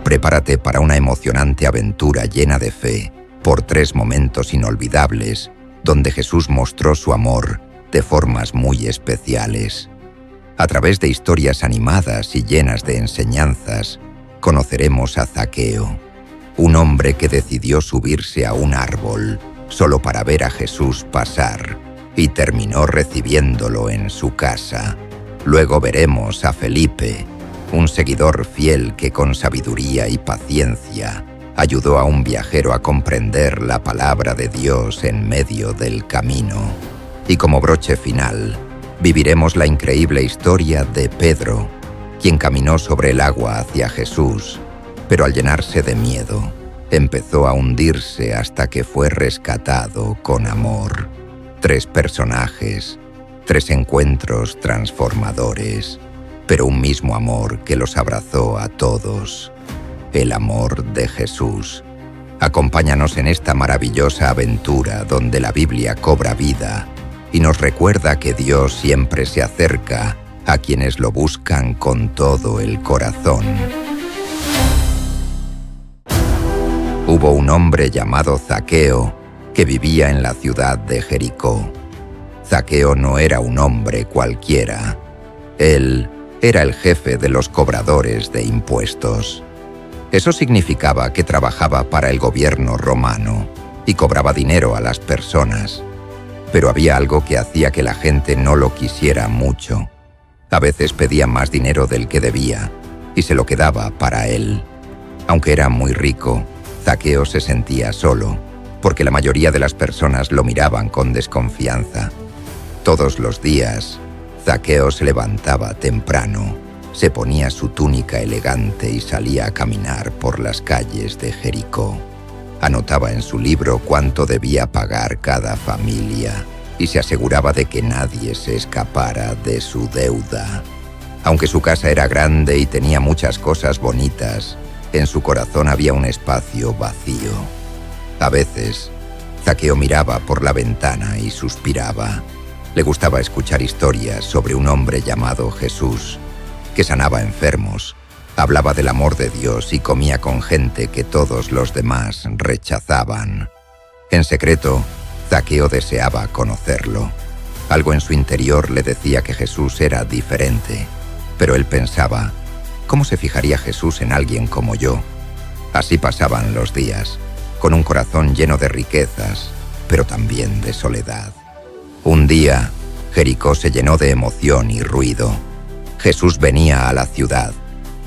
Prepárate para una emocionante aventura llena de fe por 3 momentos inolvidables donde Jesús mostró su amor de formas muy especiales. A través de historias animadas y llenas de enseñanzas, conoceremos a Zaqueo, un hombre que decidió subirse a un árbol solo para ver a Jesús pasar y terminó recibiéndolo en su casa. Luego veremos a Felipe, un seguidor fiel que con sabiduría y paciencia ayudó a un viajero a comprender la palabra de Dios en medio del camino. Y como broche final, viviremos la increíble historia de Pedro, quien caminó sobre el agua hacia Jesús, pero al llenarse de miedo, empezó a hundirse hasta que fue rescatado con amor. 3 personajes, 3 encuentros transformadores, pero un mismo amor que los abrazó a todos, el amor de Jesús. Acompáñanos en esta maravillosa aventura donde la Biblia cobra vida y nos recuerda que Dios siempre se acerca a quienes lo buscan con todo el corazón. Hubo un hombre llamado Zaqueo que vivía en la ciudad de Jericó. Zaqueo no era un hombre cualquiera. Él era el jefe de los cobradores de impuestos. Eso significaba que trabajaba para el gobierno romano y cobraba dinero a las personas. Pero había algo que hacía que la gente no lo quisiera mucho. A veces pedía más dinero del que debía y se lo quedaba para él. Aunque era muy rico, Zaqueo se sentía solo, porque la mayoría de las personas lo miraban con desconfianza. Todos los días, Zaqueo se levantaba temprano, se ponía su túnica elegante y salía a caminar por las calles de Jericó. Anotaba en su libro cuánto debía pagar cada familia y se aseguraba de que nadie se escapara de su deuda. Aunque su casa era grande y tenía muchas cosas bonitas, en su corazón había un espacio vacío. A veces, Zaqueo miraba por la ventana y suspiraba. Le gustaba escuchar historias sobre un hombre llamado Jesús, que sanaba enfermos, hablaba del amor de Dios y comía con gente que todos los demás rechazaban. En secreto, Zaqueo deseaba conocerlo. Algo en su interior le decía que Jesús era diferente, pero él pensaba, ¿cómo se fijaría Jesús en alguien como yo? Así pasaban los días, con un corazón lleno de riquezas, pero también de soledad. Un día, Jericó se llenó de emoción y ruido. Jesús venía a la ciudad.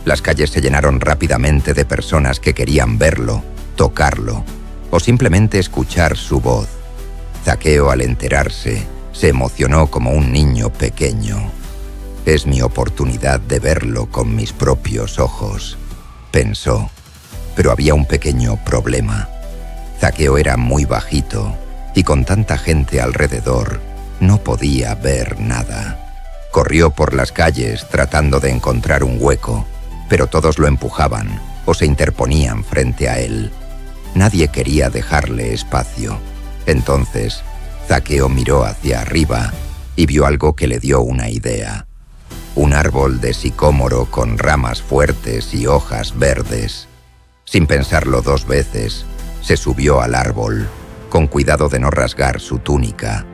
Las calles se llenaron rápidamente de personas que querían verlo, tocarlo o simplemente escuchar su voz. Zaqueo, al enterarse, se emocionó como un niño pequeño. «Es mi oportunidad de verlo con mis propios ojos», pensó. Pero había un pequeño problema. Zaqueo era muy bajito y con tanta gente alrededor no podía ver nada. Corrió por las calles tratando de encontrar un hueco, pero todos lo empujaban o se interponían frente a él. Nadie quería dejarle espacio. Entonces, Zaqueo miró hacia arriba y vio algo que le dio una idea. Un árbol de sicómoro con ramas fuertes y hojas verdes. Sin pensarlo 2 veces, se subió al árbol, con cuidado de no rasgar su túnica.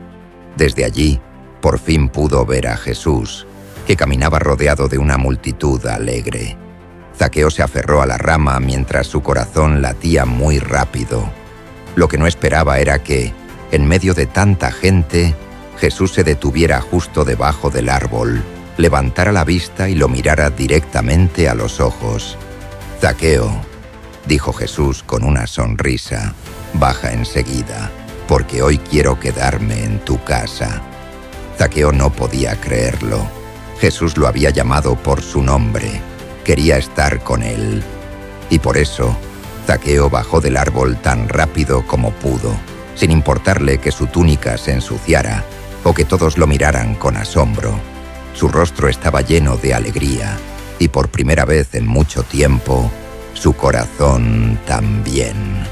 Desde allí, por fin pudo ver a Jesús, que caminaba rodeado de una multitud alegre. Zaqueo se aferró a la rama mientras su corazón latía muy rápido. Lo que no esperaba era que, en medio de tanta gente, Jesús se detuviera justo debajo del árbol, levantara la vista y lo mirara directamente a los ojos. «Zaqueo», dijo Jesús con una sonrisa, «baja enseguida, porque hoy quiero quedarme en tu casa». Zaqueo no podía creerlo. Jesús lo había llamado por su nombre. Quería estar con él. Y por eso, Zaqueo bajó del árbol tan rápido como pudo, sin importarle que su túnica se ensuciara o que todos lo miraran con asombro. Su rostro estaba lleno de alegría y por primera vez en mucho tiempo, su corazón también.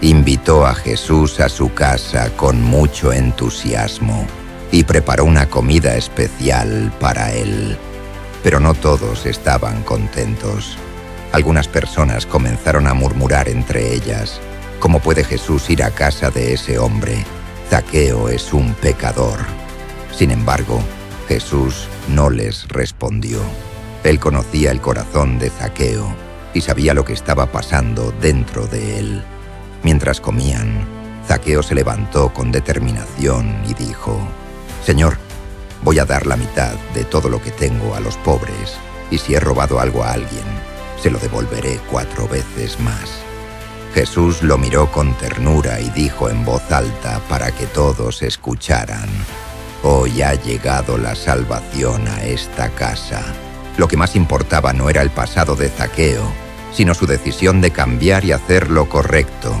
Invitó a Jesús a su casa con mucho entusiasmo y preparó una comida especial para él. Pero no todos estaban contentos. Algunas personas comenzaron a murmurar entre ellas: ¿cómo puede Jesús ir a casa de ese hombre? Zaqueo es un pecador. Sin embargo, Jesús no les respondió. Él conocía el corazón de Zaqueo y sabía lo que estaba pasando dentro de él. Mientras comían, Zaqueo se levantó con determinación y dijo: «Señor, voy a dar la mitad de todo lo que tengo a los pobres, y si he robado algo a alguien, se lo devolveré 4 veces más». Jesús lo miró con ternura y dijo en voz alta para que todos escucharan: «Hoy ha llegado la salvación a esta casa». Lo que más importaba no era el pasado de Zaqueo, sino su decisión de cambiar y hacer lo correcto.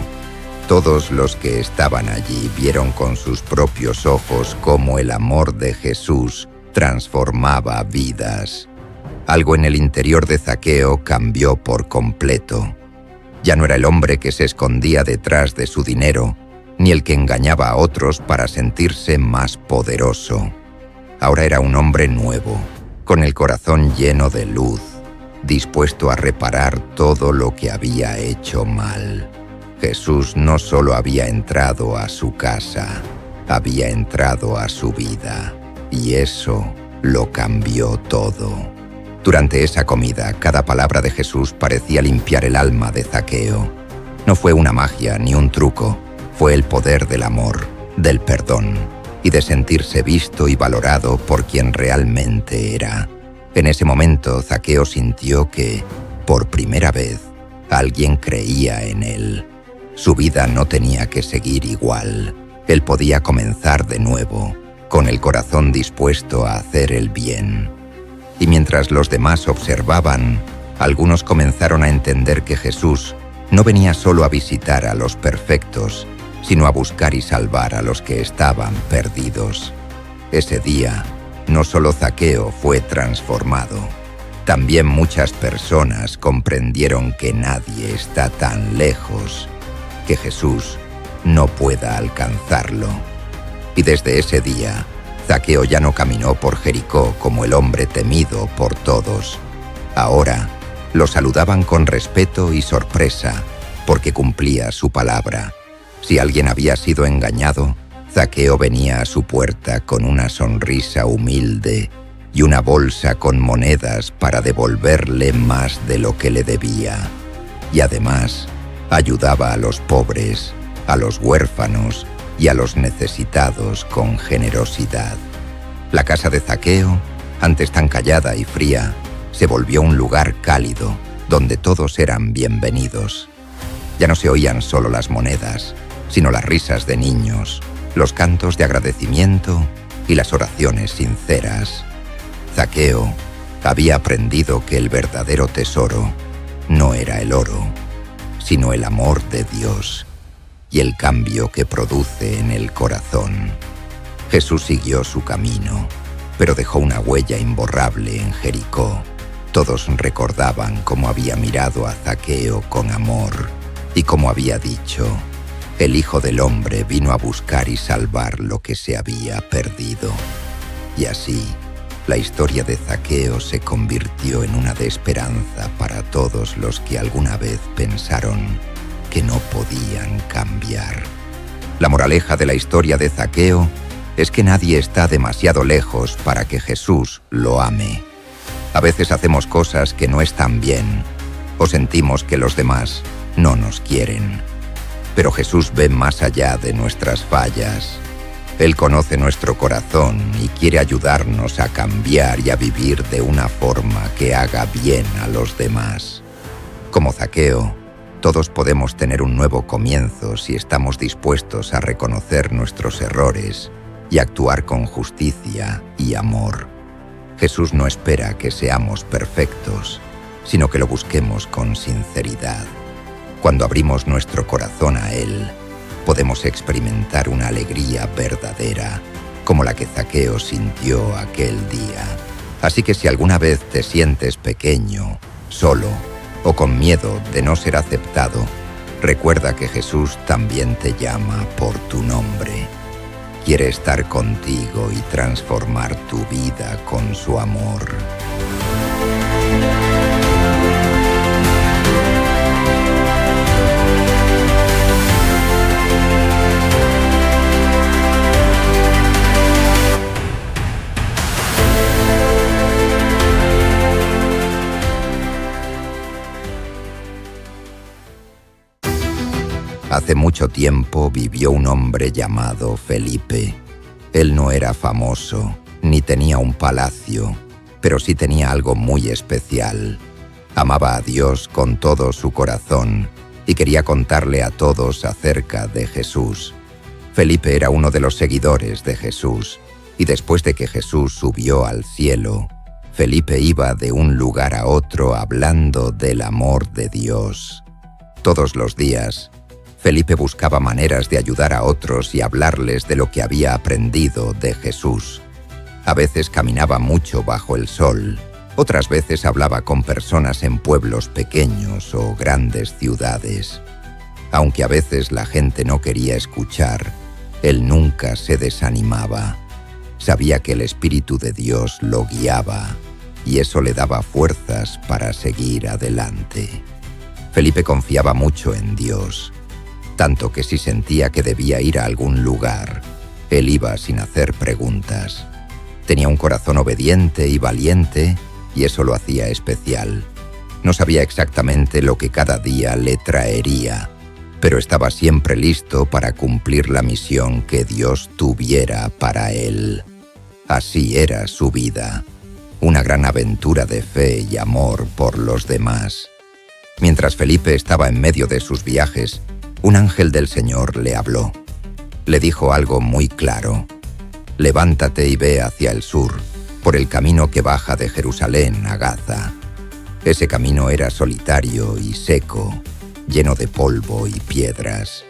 Todos los que estaban allí vieron con sus propios ojos cómo el amor de Jesús transformaba vidas. Algo en el interior de Zaqueo cambió por completo. Ya no era el hombre que se escondía detrás de su dinero, ni el que engañaba a otros para sentirse más poderoso. Ahora era un hombre nuevo, con el corazón lleno de luz, dispuesto a reparar todo lo que había hecho mal. Jesús no solo había entrado a su casa, había entrado a su vida, y eso lo cambió todo. Durante esa comida, cada palabra de Jesús parecía limpiar el alma de Zaqueo. No fue una magia ni un truco, fue el poder del amor, del perdón y de sentirse visto y valorado por quien realmente era. En ese momento, Zaqueo sintió que, por primera vez, alguien creía en él. Su vida no tenía que seguir igual. Él podía comenzar de nuevo, con el corazón dispuesto a hacer el bien. Y mientras los demás observaban, algunos comenzaron a entender que Jesús no venía solo a visitar a los perfectos, sino a buscar y salvar a los que estaban perdidos. Ese día, no solo Zaqueo fue transformado, también muchas personas comprendieron que nadie está tan lejos que Jesús no pueda alcanzarlo. Y desde ese día, Zaqueo ya no caminó por Jericó como el hombre temido por todos. Ahora, lo saludaban con respeto y sorpresa, porque cumplía su palabra. Si alguien había sido engañado, Zaqueo venía a su puerta con una sonrisa humilde y una bolsa con monedas para devolverle más de lo que le debía. Y además, ayudaba a los pobres, a los huérfanos y a los necesitados con generosidad. La casa de Zaqueo, antes tan callada y fría, se volvió un lugar cálido, donde todos eran bienvenidos. Ya no se oían solo las monedas, sino las risas de niños, los cantos de agradecimiento y las oraciones sinceras. Zaqueo había aprendido que el verdadero tesoro no era el oro, sino el amor de Dios y el cambio que produce en el corazón. Jesús siguió su camino, pero dejó una huella imborrable en Jericó. Todos recordaban cómo había mirado a Zaqueo con amor y cómo había dicho: «El Hijo del Hombre vino a buscar y salvar lo que se había perdido». Y así, la historia de Zaqueo se convirtió en una de esperanza para todos los que alguna vez pensaron que no podían cambiar. La moraleja de la historia de Zaqueo es que nadie está demasiado lejos para que Jesús lo ame. A veces hacemos cosas que no están bien o sentimos que los demás no nos quieren. Pero Jesús ve más allá de nuestras fallas. Él conoce nuestro corazón y quiere ayudarnos a cambiar y a vivir de una forma que haga bien a los demás. Como Zaqueo, todos podemos tener un nuevo comienzo si estamos dispuestos a reconocer nuestros errores y actuar con justicia y amor. Jesús no espera que seamos perfectos, sino que lo busquemos con sinceridad. Cuando abrimos nuestro corazón a Él, podemos experimentar una alegría verdadera, como la que Zaqueo sintió aquel día. Así que si alguna vez te sientes pequeño, solo o con miedo de no ser aceptado, recuerda que Jesús también te llama por tu nombre. Quiere estar contigo y transformar tu vida con su amor. Hace mucho tiempo vivió un hombre llamado Felipe. Él no era famoso, ni tenía un palacio, pero sí tenía algo muy especial. Amaba a Dios con todo su corazón y quería contarle a todos acerca de Jesús. Felipe era uno de los seguidores de Jesús, y después de que Jesús subió al cielo, Felipe iba de un lugar a otro hablando del amor de Dios. Todos los días, Felipe buscaba maneras de ayudar a otros y hablarles de lo que había aprendido de Jesús. A veces caminaba mucho bajo el sol, otras veces hablaba con personas en pueblos pequeños o grandes ciudades. Aunque a veces la gente no quería escuchar, él nunca se desanimaba. Sabía que el Espíritu de Dios lo guiaba y eso le daba fuerzas para seguir adelante. Felipe confiaba mucho en Dios, tanto que si sentía que debía ir a algún lugar, él iba sin hacer preguntas. Tenía un corazón obediente y valiente y eso lo hacía especial. No sabía exactamente lo que cada día le traería, pero estaba siempre listo para cumplir la misión que Dios tuviera para él. Así era su vida, una gran aventura de fe y amor por los demás. Mientras Felipe estaba en medio de sus viajes, un ángel del Señor le habló. Le dijo algo muy claro: levántate y ve hacia el sur, por el camino que baja de Jerusalén a Gaza. Ese camino era solitario y seco, lleno de polvo y piedras.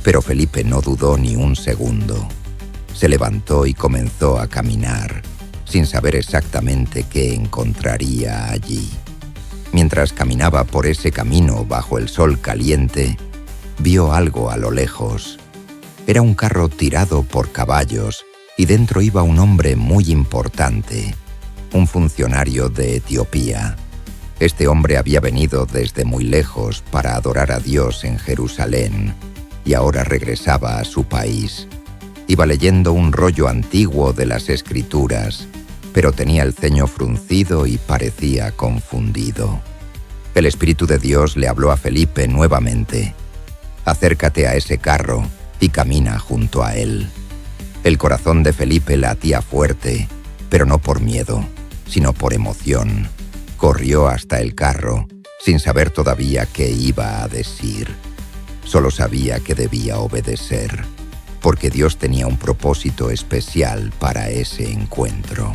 Pero Felipe no dudó ni un segundo. Se levantó y comenzó a caminar, sin saber exactamente qué encontraría allí. Mientras caminaba por ese camino bajo el sol caliente, vio algo a lo lejos. Era un carro tirado por caballos y dentro iba un hombre muy importante, un funcionario de Etiopía. Este hombre había venido desde muy lejos para adorar a Dios en Jerusalén y ahora regresaba a su país. Iba leyendo un rollo antiguo de las Escrituras, pero tenía el ceño fruncido y parecía confundido. El Espíritu de Dios le habló a Felipe nuevamente: acércate a ese carro y camina junto a él. El corazón de Felipe latía fuerte, pero no por miedo, sino por emoción. Corrió hasta el carro, sin saber todavía qué iba a decir. Solo sabía que debía obedecer, porque Dios tenía un propósito especial para ese encuentro.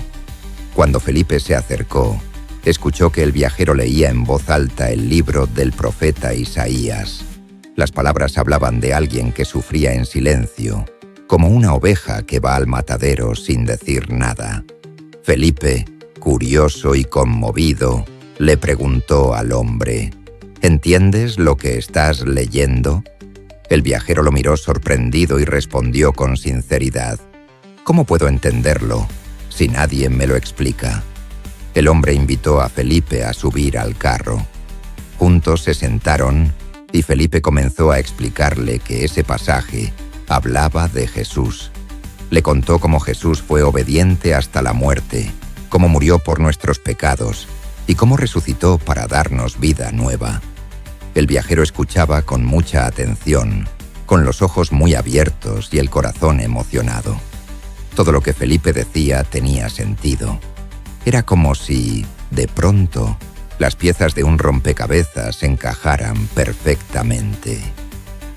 Cuando Felipe se acercó, escuchó que el viajero leía en voz alta el libro del profeta Isaías. Las palabras hablaban de alguien que sufría en silencio, como una oveja que va al matadero sin decir nada. Felipe, curioso y conmovido, le preguntó al hombre: ¿entiendes lo que estás leyendo? El viajero lo miró sorprendido y respondió con sinceridad: ¿cómo puedo entenderlo si nadie me lo explica? El hombre invitó a Felipe a subir al carro. Juntos se sentaron y Felipe comenzó a explicarle que ese pasaje hablaba de Jesús. Le contó cómo Jesús fue obediente hasta la muerte, cómo murió por nuestros pecados y cómo resucitó para darnos vida nueva. El viajero escuchaba con mucha atención, con los ojos muy abiertos y el corazón emocionado. Todo lo que Felipe decía tenía sentido. Era como si, de pronto, las piezas de un rompecabezas encajaran perfectamente.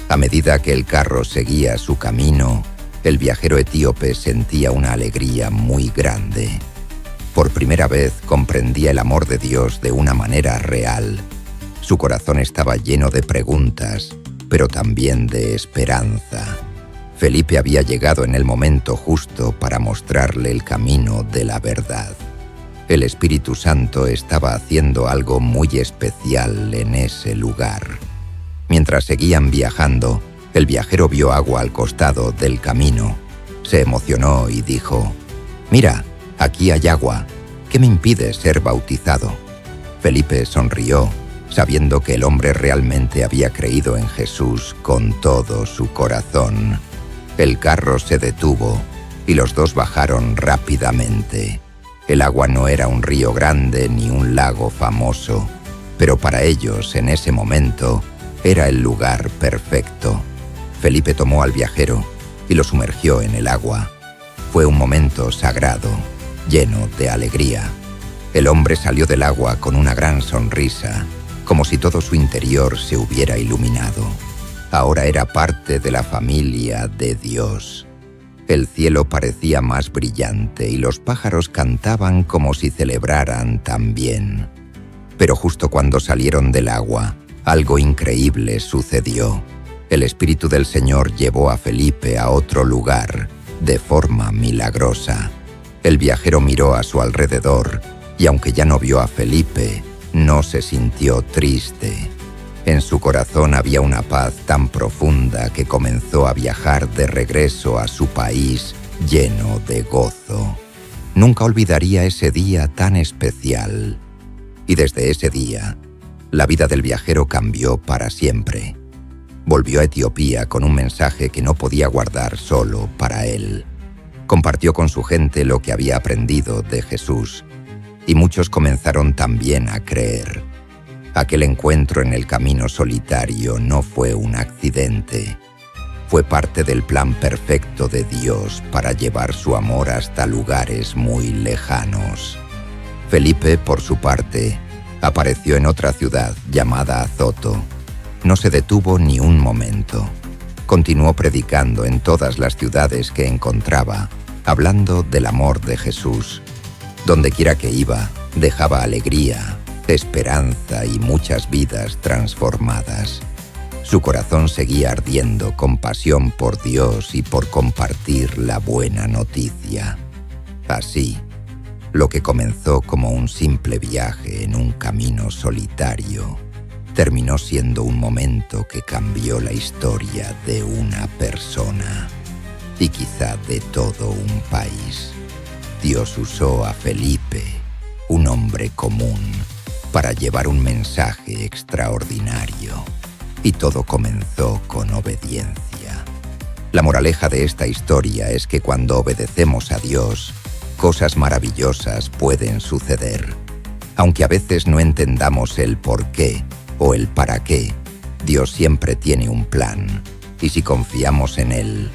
A medida que el carro seguía su camino, el viajero etíope sentía una alegría muy grande. Por primera vez comprendía el amor de Dios de una manera real. Su corazón estaba lleno de preguntas, pero también de esperanza. Felipe había llegado en el momento justo para mostrarle el camino de la verdad. El Espíritu Santo estaba haciendo algo muy especial en ese lugar. Mientras seguían viajando, el viajero vio agua al costado del camino. Se emocionó y dijo: «Mira, aquí hay agua. ¿Qué me impide ser bautizado?». Felipe sonrió, sabiendo que el hombre realmente había creído en Jesús con todo su corazón. El carro se detuvo y los dos bajaron rápidamente. El agua no era un río grande ni un lago famoso, pero para ellos, en ese momento, Era el lugar perfecto. Felipe tomó al viajero y lo sumergió en el agua. Fue un momento sagrado, lleno de alegría. El hombre salió del agua con una gran sonrisa, como si todo su interior se hubiera iluminado. Ahora era parte de la familia de Dios. El cielo parecía más brillante y los pájaros cantaban como si celebraran también. Pero justo cuando salieron del agua, algo increíble sucedió. El Espíritu del Señor llevó a Felipe a otro lugar, de forma milagrosa. El viajero miró a su alrededor y aunque ya no vio a Felipe, no se sintió triste. En su corazón había una paz tan profunda que comenzó a viajar de regreso a su país lleno de gozo. Nunca olvidaría ese día tan especial. Y desde ese día, la vida del viajero cambió para siempre. Volvió a Etiopía con un mensaje que no podía guardar solo para él. Compartió con su gente lo que había aprendido de Jesús, y muchos comenzaron también a creer. Aquel encuentro en el camino solitario no fue un accidente. Fue parte del plan perfecto de Dios para llevar su amor hasta lugares muy lejanos. Felipe, por su parte, apareció en otra ciudad llamada Azoto. No se detuvo ni un momento. Continuó predicando en todas las ciudades que encontraba, hablando del amor de Jesús. Dondequiera que iba, dejaba alegría, esperanza y muchas vidas transformadas. Su corazón seguía ardiendo con pasión por Dios y por compartir la buena noticia. Así, lo que comenzó como un simple viaje en un camino solitario, terminó siendo un momento que cambió la historia de una persona y quizá de todo un país. Dios usó a Felipe, un hombre común, para llevar un mensaje extraordinario, y todo comenzó con obediencia. La moraleja de esta historia es que cuando obedecemos a Dios, cosas maravillosas pueden suceder. Aunque a veces no entendamos el por qué o el para qué, Dios siempre tiene un plan, y si confiamos en Él,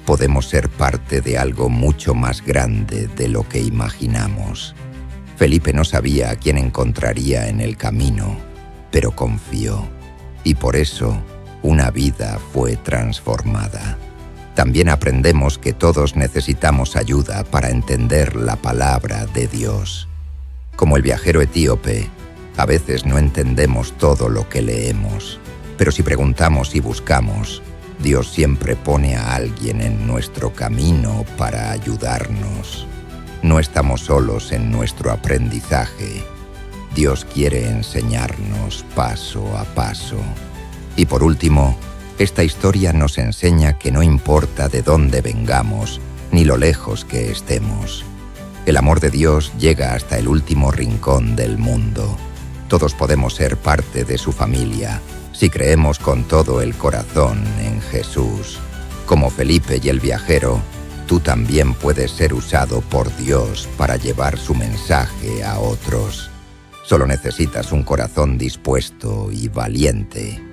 podemos ser parte de algo mucho más grande de lo que imaginamos. Felipe no sabía a quién encontraría en el camino, pero confió, y por eso una vida fue transformada. También aprendemos que todos necesitamos ayuda para entender la palabra de Dios. Como el viajero etíope, a veces no entendemos todo lo que leemos, pero si preguntamos y buscamos, Dios siempre pone a alguien en nuestro camino para ayudarnos. No estamos solos en nuestro aprendizaje. Dios quiere enseñarnos paso a paso. Y por último, esta historia nos enseña que no importa de dónde vengamos, ni lo lejos que estemos. El amor de Dios llega hasta el último rincón del mundo. Todos podemos ser parte de su familia, si creemos con todo el corazón en Jesús. Como Felipe y el viajero, tú también puedes ser usado por Dios para llevar su mensaje a otros. Solo necesitas un corazón dispuesto y valiente.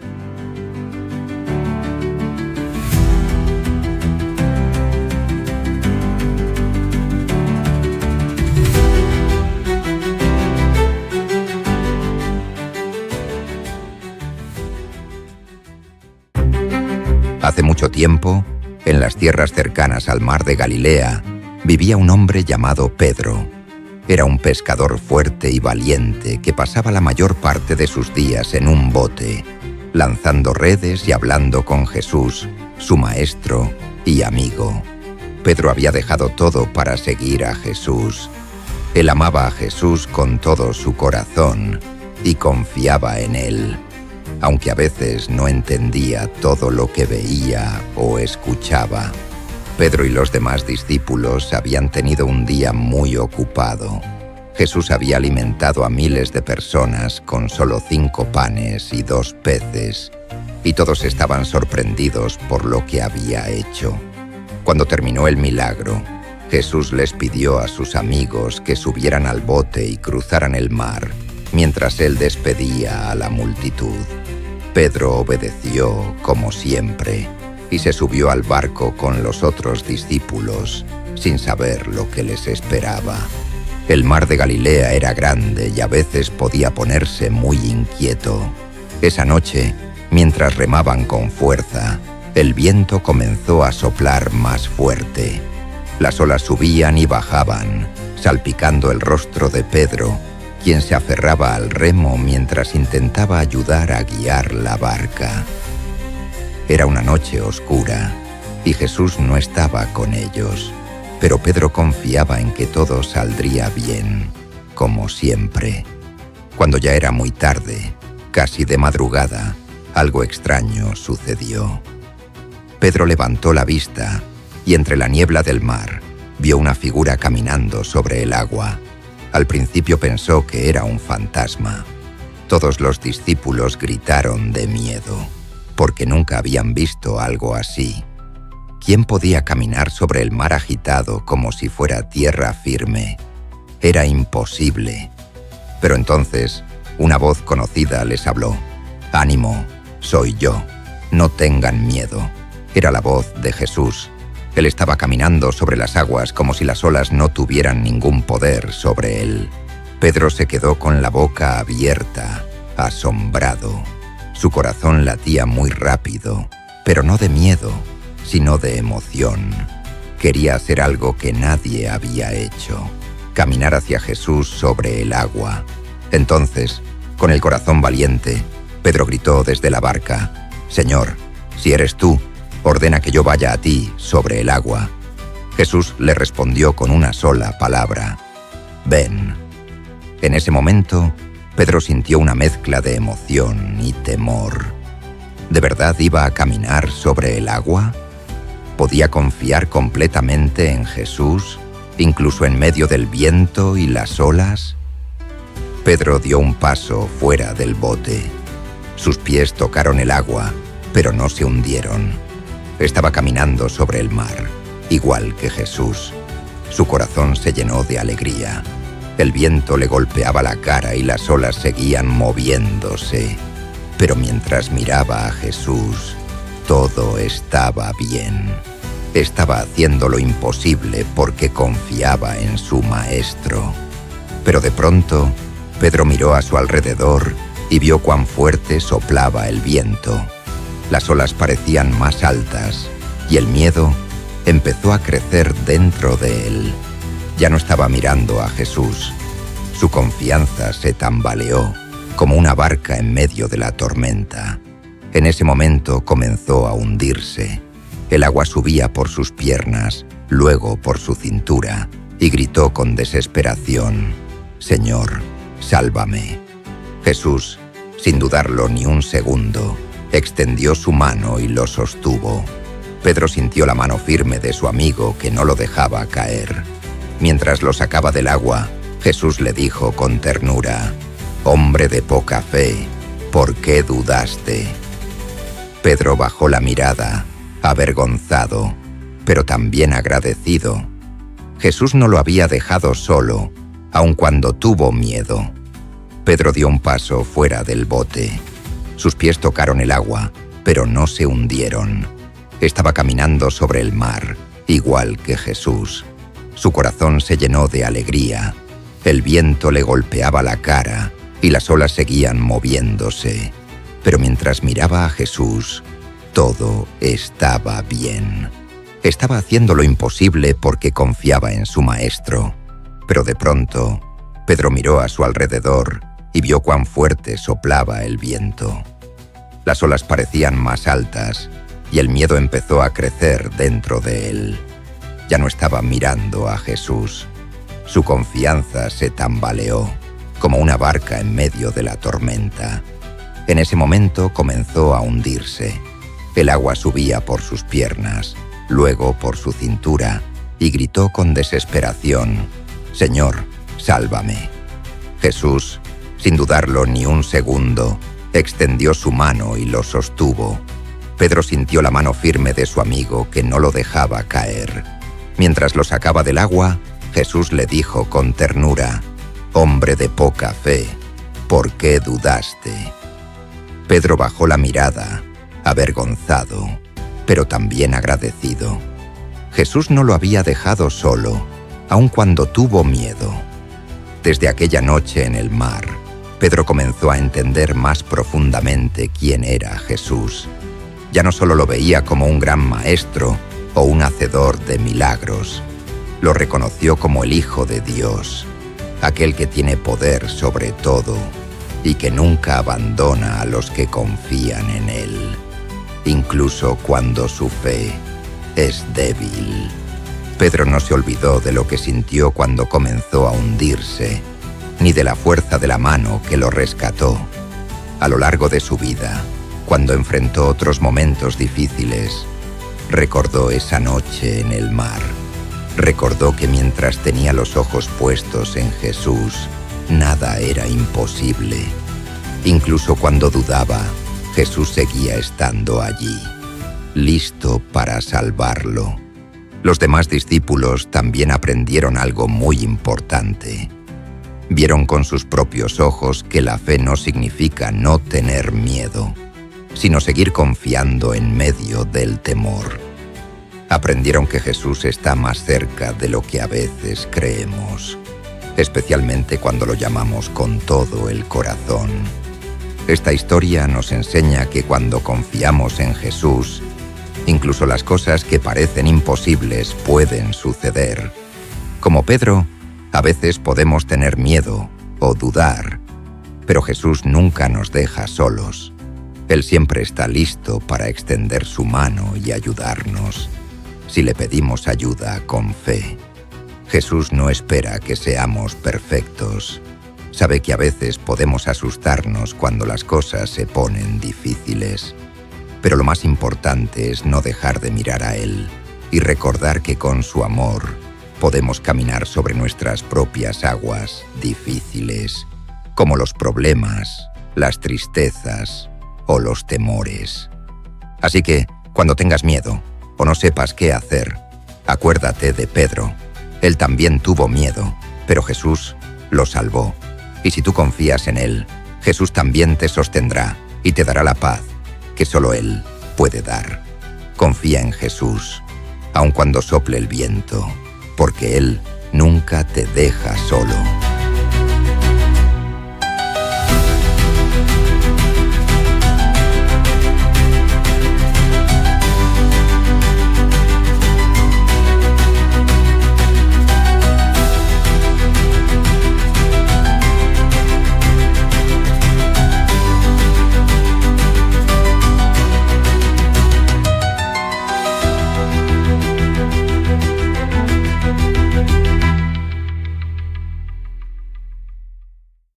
Hace mucho tiempo, en las tierras cercanas al mar de Galilea, vivía un hombre llamado Pedro. Era un pescador fuerte y valiente que pasaba la mayor parte de sus días en un bote, lanzando redes y hablando con Jesús, su maestro y amigo. Pedro había dejado todo para seguir a Jesús. Él amaba a Jesús con todo su corazón y confiaba en él, aunque a veces no entendía todo lo que veía o escuchaba. Pedro y los demás discípulos habían tenido un día muy ocupado. Jesús había alimentado a miles de personas con solo 5 panes y 2 peces, y todos estaban sorprendidos por lo que había hecho. Cuando terminó el milagro, Jesús les pidió a sus amigos que subieran al bote y cruzaran el mar, mientras él despedía a la multitud. Pedro obedeció como siempre y se subió al barco con los otros discípulos sin saber lo que les esperaba. El mar de Galilea era grande y a veces podía ponerse muy inquieto. Esa noche, mientras remaban con fuerza, el viento comenzó a soplar más fuerte. Las olas subían y bajaban, salpicando el rostro de Pedro, quien se aferraba al remo mientras intentaba ayudar a guiar la barca. Era una noche oscura y Jesús no estaba con ellos, pero Pedro confiaba en que todo saldría bien, como siempre. Cuando ya era muy tarde, casi de madrugada, algo extraño sucedió. Pedro levantó la vista y entre la niebla del mar vio una figura caminando sobre el agua. Al principio pensó que era un fantasma. Todos los discípulos gritaron de miedo, porque nunca habían visto algo así. ¿Quién podía caminar sobre el mar agitado como si fuera tierra firme? Era imposible. Pero entonces, una voz conocida les habló. «Ánimo, soy yo. No tengan miedo». Era la voz de Jesús. Él estaba caminando sobre las aguas como si las olas no tuvieran ningún poder sobre él. Pedro se quedó con la boca abierta, asombrado. Su corazón latía muy rápido, pero no de miedo, sino de emoción. Quería hacer algo que nadie había hecho: caminar hacia Jesús sobre el agua. Entonces, con el corazón valiente, Pedro gritó desde la barca: «Señor, si eres tú, ordena que yo vaya a ti sobre el agua». Jesús le respondió con una sola palabra: «Ven». En ese momento, Pedro sintió una mezcla de emoción y temor. ¿De verdad iba a caminar sobre el agua? ¿Podía confiar completamente en Jesús, incluso en medio del viento y las olas? Pedro dio un paso fuera del bote. Sus pies tocaron el agua, pero no se hundieron. Estaba caminando sobre el mar, igual que Jesús. Su corazón se llenó de alegría. El viento le golpeaba la cara y las olas seguían moviéndose. Pero mientras miraba a Jesús, todo estaba bien. Estaba haciendo lo imposible porque confiaba en su Maestro. Pero de pronto, Pedro miró a su alrededor y vio cuán fuerte soplaba el viento. Las olas parecían más altas y el miedo empezó a crecer dentro de él. Ya no estaba mirando a Jesús. Su confianza se tambaleó como una barca en medio de la tormenta. En ese momento comenzó a hundirse. El agua subía por sus piernas, luego por su cintura, y gritó con desesperación: «Señor, sálvame». Jesús, sin dudarlo ni un segundo, extendió su mano y lo sostuvo. Pedro sintió la mano firme de su amigo que no lo dejaba caer. Mientras lo sacaba del agua, Jesús le dijo con ternura: «Hombre de poca fe, ¿por qué dudaste?». Pedro bajó la mirada, avergonzado, pero también agradecido. Jesús no lo había dejado solo, aun cuando tuvo miedo. Pedro dio un paso fuera del bote. Sus pies tocaron el agua, pero no se hundieron. Estaba caminando sobre el mar, igual que Jesús. Su corazón se llenó de alegría. El viento le golpeaba la cara y las olas seguían moviéndose. Pero mientras miraba a Jesús, todo estaba bien. Estaba haciendo lo imposible porque confiaba en su Maestro. Pero de pronto, Pedro miró a su alrededor y vio cuán fuerte soplaba el viento. Las olas parecían más altas y el miedo empezó a crecer dentro de él. Ya no estaba mirando a Jesús. Su confianza se tambaleó, como una barca en medio de la tormenta. En ese momento comenzó a hundirse. El agua subía por sus piernas, luego por su cintura, y gritó con desesperación: «Señor, sálvame». Jesús, sin dudarlo ni un segundo, extendió su mano y lo sostuvo. Pedro sintió la mano firme de su amigo que no lo dejaba caer. Mientras lo sacaba del agua, Jesús le dijo con ternura: «Hombre de poca fe, ¿por qué dudaste?». Pedro bajó la mirada, avergonzado, pero también agradecido. Jesús no lo había dejado solo, aun cuando tuvo miedo. Desde aquella noche en el mar, Pedro comenzó a entender más profundamente quién era Jesús. Ya no solo lo veía como un gran maestro o un hacedor de milagros, lo reconoció como el Hijo de Dios, aquel que tiene poder sobre todo y que nunca abandona a los que confían en él, incluso cuando su fe es débil. Pedro no se olvidó de lo que sintió cuando comenzó a hundirse, ni de la fuerza de la mano que lo rescató. A lo largo de su vida, cuando enfrentó otros momentos difíciles, recordó esa noche en el mar. Recordó que mientras tenía los ojos puestos en Jesús, nada era imposible. Incluso cuando dudaba, Jesús seguía estando allí, listo para salvarlo. Los demás discípulos también aprendieron algo muy importante. Vieron con sus propios ojos que la fe no significa no tener miedo, sino seguir confiando en medio del temor. Aprendieron que Jesús está más cerca de lo que a veces creemos, especialmente cuando lo llamamos con todo el corazón. Esta historia nos enseña que cuando confiamos en Jesús, incluso las cosas que parecen imposibles pueden suceder. Como Pedro, a veces podemos tener miedo o dudar, pero Jesús nunca nos deja solos. Él siempre está listo para extender su mano y ayudarnos, si le pedimos ayuda con fe. Jesús no espera que seamos perfectos. Sabe que a veces podemos asustarnos cuando las cosas se ponen difíciles. Pero lo más importante es no dejar de mirar a Él y recordar que con su amor podemos caminar sobre nuestras propias aguas difíciles, como los problemas, las tristezas o los temores. Así que, cuando tengas miedo o no sepas qué hacer, acuérdate de Pedro. Él también tuvo miedo, pero Jesús lo salvó. Y si tú confías en Él, Jesús también te sostendrá y te dará la paz que solo Él puede dar. Confía en Jesús, aun cuando sople el viento, porque Él nunca te deja solo.